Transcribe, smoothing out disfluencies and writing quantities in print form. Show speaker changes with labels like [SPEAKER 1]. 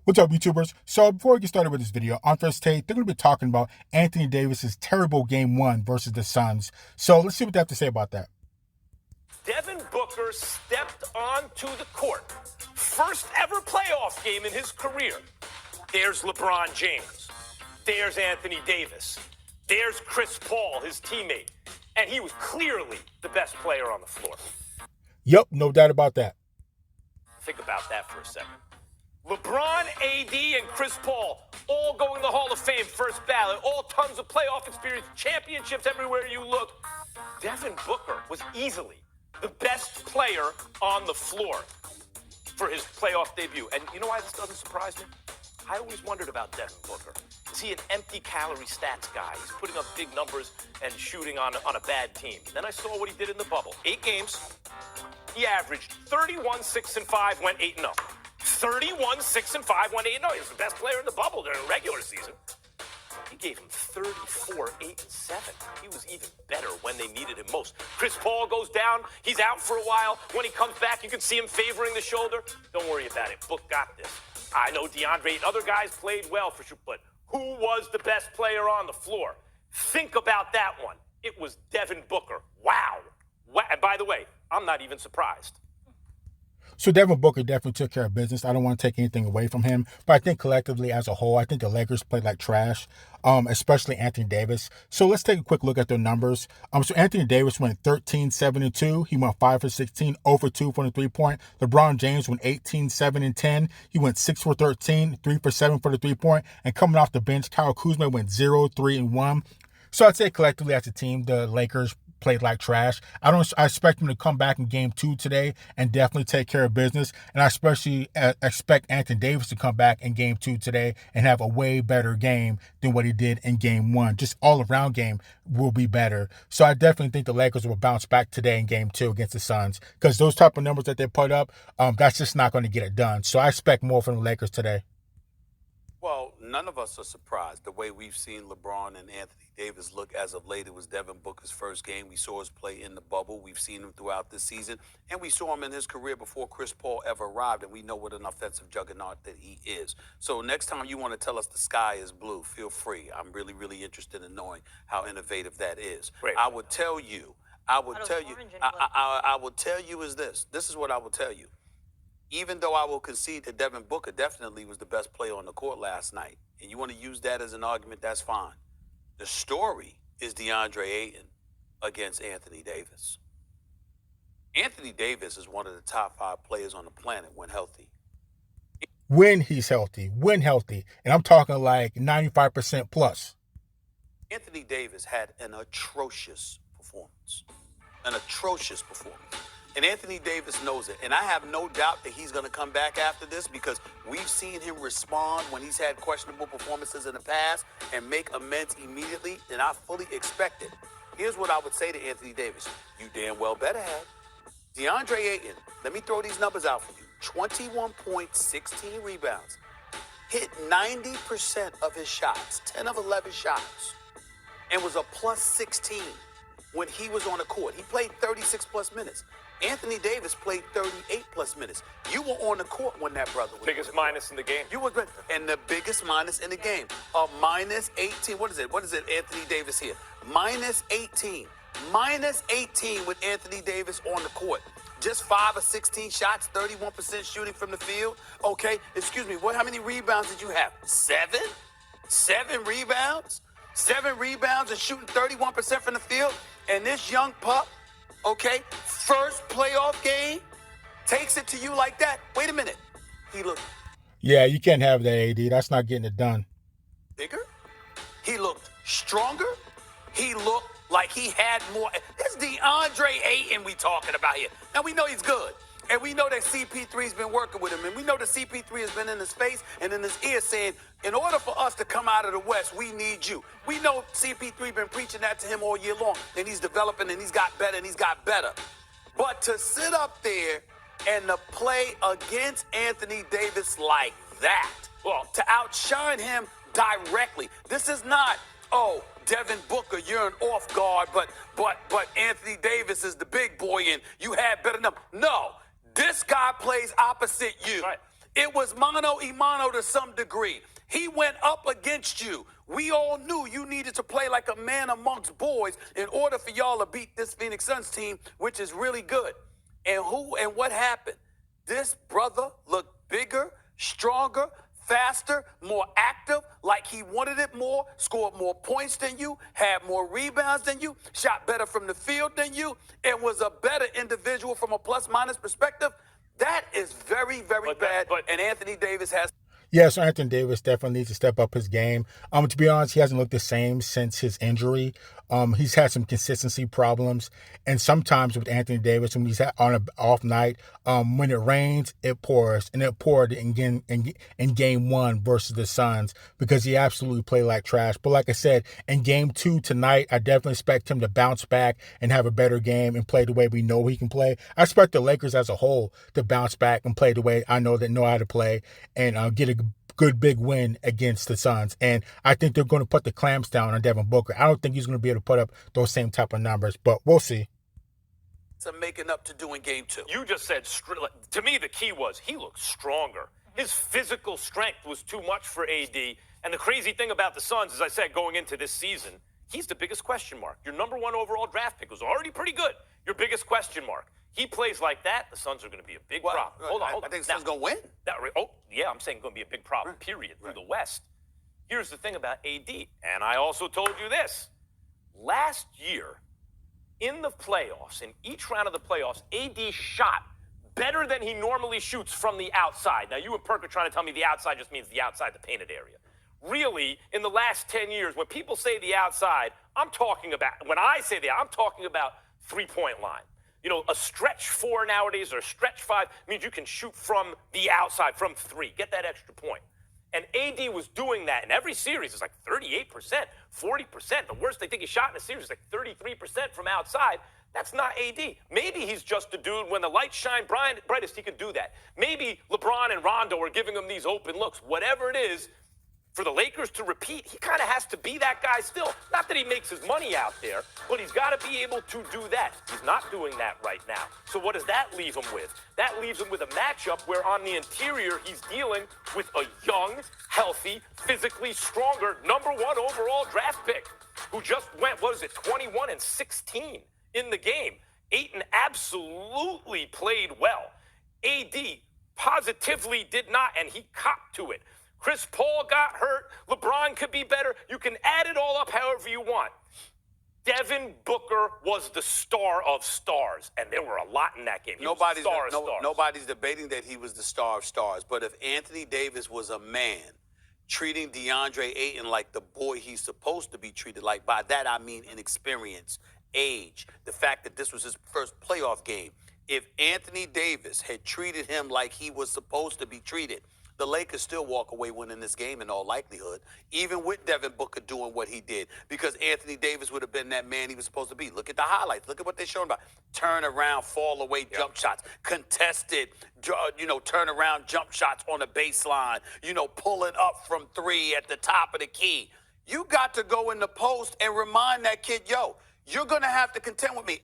[SPEAKER 1] What's up, YouTubers? So before we get started with this video, on first take, they're going to be talking about Anthony Davis's terrible Game 1 versus the Suns. So let's see what they have to say about that.
[SPEAKER 2] Devin Booker stepped onto the court. First ever playoff game in his career. There's LeBron James. There's Anthony Davis. There's Chris Paul, his teammate. And he was clearly the best player on the floor.
[SPEAKER 1] Yep, no doubt about that.
[SPEAKER 2] Think about that for a second. LeBron, AD, and Chris Paul all going to the Hall of Fame first ballot, all tons of playoff experience, championships everywhere you look. Devin Booker was easily the best player on the floor for his playoff debut. And you know why this doesn't surprise me? I always wondered about Devin Booker. Is he an empty calorie stats guy? He's putting up big numbers and shooting on a bad team. Then I saw what he did in the bubble. 8 games, he averaged 31, 6, and 5, went 8-0. 31, 6, and 5, went 8-0. He was the best player in the bubble during the regular season. He gave him 34, 8, and 7. He was even better when they needed him most. Chris Paul goes down. He's out for a while. When he comes back, you can see him favoring the shoulder. Don't worry about it. Book got this. I know DeAndre and other guys played well for sure, but who was the best player on the floor? Think about that one. It was Devin Booker. Wow. And by the way, I'm not even surprised.
[SPEAKER 1] So Devin Booker definitely took care of business. I don't want to take anything away from him, but I think collectively as a whole, I think the Lakers played like trash, especially Anthony Davis. So let's take a quick look at their numbers. So Anthony Davis went 13, 7, and 2. He went 5 for 16, 0 for 2 from the three-point. LeBron James went 18, 7, and 10. He went 6 for 13, 3 for 7 for the three-point. And coming off the bench, Kyle Kuzma went 0, 3, and 1. So I'd say collectively as a team, the Lakers played like trash. I expect them to come back in game 2 today and definitely take care of business. And I especially expect Anthony Davis to come back in game 2 today and have a way better game than what he did in game 1. Just all around game will be better. So I definitely think the Lakers will bounce back today in game 2 against the Suns, because those type of numbers that they put up, that's just not going to get it done. So I expect more from the Lakers today.
[SPEAKER 3] Well, none of us are surprised. The way we've seen LeBron and Anthony Davis look as of late, it was Devin Booker's first game. We saw his play in the bubble. We've seen him throughout this season. And we saw him in his career before Chris Paul ever arrived. And we know what an offensive juggernaut that he is. So next time you want to tell us the sky is blue, feel free. I'm really, really interested in knowing how innovative that is.
[SPEAKER 2] Great.
[SPEAKER 3] I would tell you is this. This is what I will tell you. Even though I will concede that Devin Booker definitely was the best player on the court last night, and you want to use that as an argument, that's fine. The story is DeAndre Ayton against Anthony Davis. Anthony Davis is one of the top 5 players on the planet when healthy.
[SPEAKER 1] When he's healthy, and I'm talking like 95% plus.
[SPEAKER 3] Anthony Davis had an atrocious performance. And Anthony Davis knows it. And I have no doubt that he's going to come back after this, because we've seen him respond when he's had questionable performances in the past and make amends immediately, and I fully expect it. Here's what I would say to Anthony Davis. You damn well better have. DeAndre Ayton, let me throw these numbers out for you. 21 points, 16 rebounds. Hit 90% of his shots, 10 of 11 shots, and was a plus 16 when he was on the court. He played 36 plus minutes. Anthony Davis played 38 plus minutes. You were on the court when that brother was.
[SPEAKER 2] Biggest minus in the game.
[SPEAKER 3] You were, and the biggest minus in the game. A minus 18. What is it, Anthony Davis here? Minus 18. Minus 18 with Anthony Davis on the court. Just 5 of 16 shots, 31% shooting from the field. Okay, excuse me, how many rebounds did you have? 7? 7 rebounds? 7 rebounds and shooting 31% from the field? And this young pup, okay, first playoff game, takes it to you like that. Wait a minute. He looked...
[SPEAKER 1] Yeah, you can't have that, AD. That's not getting it done.
[SPEAKER 3] Bigger? He looked stronger? He looked like he had more... This DeAndre Ayton we talking about here. Now, we know he's good. And we know that CP3's been working with him. And we know that CP3 has been in his face and in his ear saying, in order for us to come out of the West, we need you. We know CP3 been preaching that to him all year long. And he's developing and he's got better and he's got better. But to sit up there and to play against Anthony Davis like that, well, to outshine him directly. This is not, oh, Devin Booker, you're an off guard, but Anthony Davis is the big boy and you had better numbers. No. This guy plays opposite you.
[SPEAKER 2] Right.
[SPEAKER 3] It was mano a mano to some degree. He went up against you. We all knew you needed to play like a man amongst boys in order for y'all to beat this Phoenix Suns team, which is really good. And what happened? This brother looked bigger, stronger, faster, more active, like he wanted it more, scored more points than you, had more rebounds than you, shot better from the field than you, and was a better individual from a plus-minus perspective. That is very, very bad, and Anthony Davis has...
[SPEAKER 1] Yeah, so Anthony Davis definitely needs to step up his game. To be honest, he hasn't looked the same since his injury. He's had some consistency problems, and sometimes with Anthony Davis, when he's on an off night, when it rains, it pours, and it poured in game one versus the Suns because he absolutely played like trash. But like I said, in game two tonight, I definitely expect him to bounce back and have a better game and play the way we know he can play. I expect the Lakers as a whole to bounce back and play the way I know how to play and get a good big win against the Suns. And I think they're going to put the clamps down on Devin Booker. I don't think he's going to be able to put up those same type of numbers, but we'll see.
[SPEAKER 3] Some making up to do in game two.
[SPEAKER 2] You just said, to me, the key was he looked stronger. His physical strength was too much for AD. And the crazy thing about the Suns, as I said, going into this season, he's the biggest question mark. Your number one overall draft pick was already pretty good. Your biggest question mark. He plays like that, the Suns are going to be a big problem. Hold on.
[SPEAKER 3] I think the Suns going to win.
[SPEAKER 2] I'm saying going to be a big problem, period, through the West. Here's the thing about AD, and I also told you this. Last year, in the playoffs, in each round of the playoffs, AD shot better than he normally shoots from the outside. Now, you and Perk are trying to tell me the outside just means the outside the painted area. Really, in the last 10 years, when people say the outside, when I say I'm talking about three-point line. You know, a stretch 4 nowadays or a stretch 5 means you can shoot from the outside, from 3, get that extra point. And AD was doing that in every series. It's like 38%, 40%. The worst they think he shot in a series is like 33% from outside. That's not AD. Maybe he's just a dude, when the lights shine brightest, he can do that. Maybe LeBron and Rondo are giving him these open looks. Whatever it is, for the Lakers to repeat, he kind of has to be that guy still. Not that he makes his money out there, but he's got to be able to do that. He's not doing that right now. So what does that leave him with? That leaves him with a matchup where on the interior, he's dealing with a young, healthy, physically stronger #1 overall draft pick who just went, 21 and 16 in the game. Ayton absolutely played well. AD positively did not, and he copped to it. Chris Paul got hurt. LeBron could be better. You can add it all up however you want. Devin Booker was the star of stars, and there were a lot in that game.
[SPEAKER 3] Nobody's debating that he was the star of stars. But if Anthony Davis was a man treating DeAndre Ayton like the boy he's supposed to be treated like, by that I mean inexperience, age, the fact that this was his first playoff game. If Anthony Davis had treated him like he was supposed to be treated, the Lakers still walk away winning this game in all likelihood, even with Devin Booker doing what he did, because Anthony Davis would have been that man he was supposed to be. Look at the highlights. Look at what they're showing about. Turn around, fall away jump shots, contested, turn around jump shots on the baseline, pulling up from 3 at the top of the key. You got to go in the post and remind that kid, you're going to have to contend with me.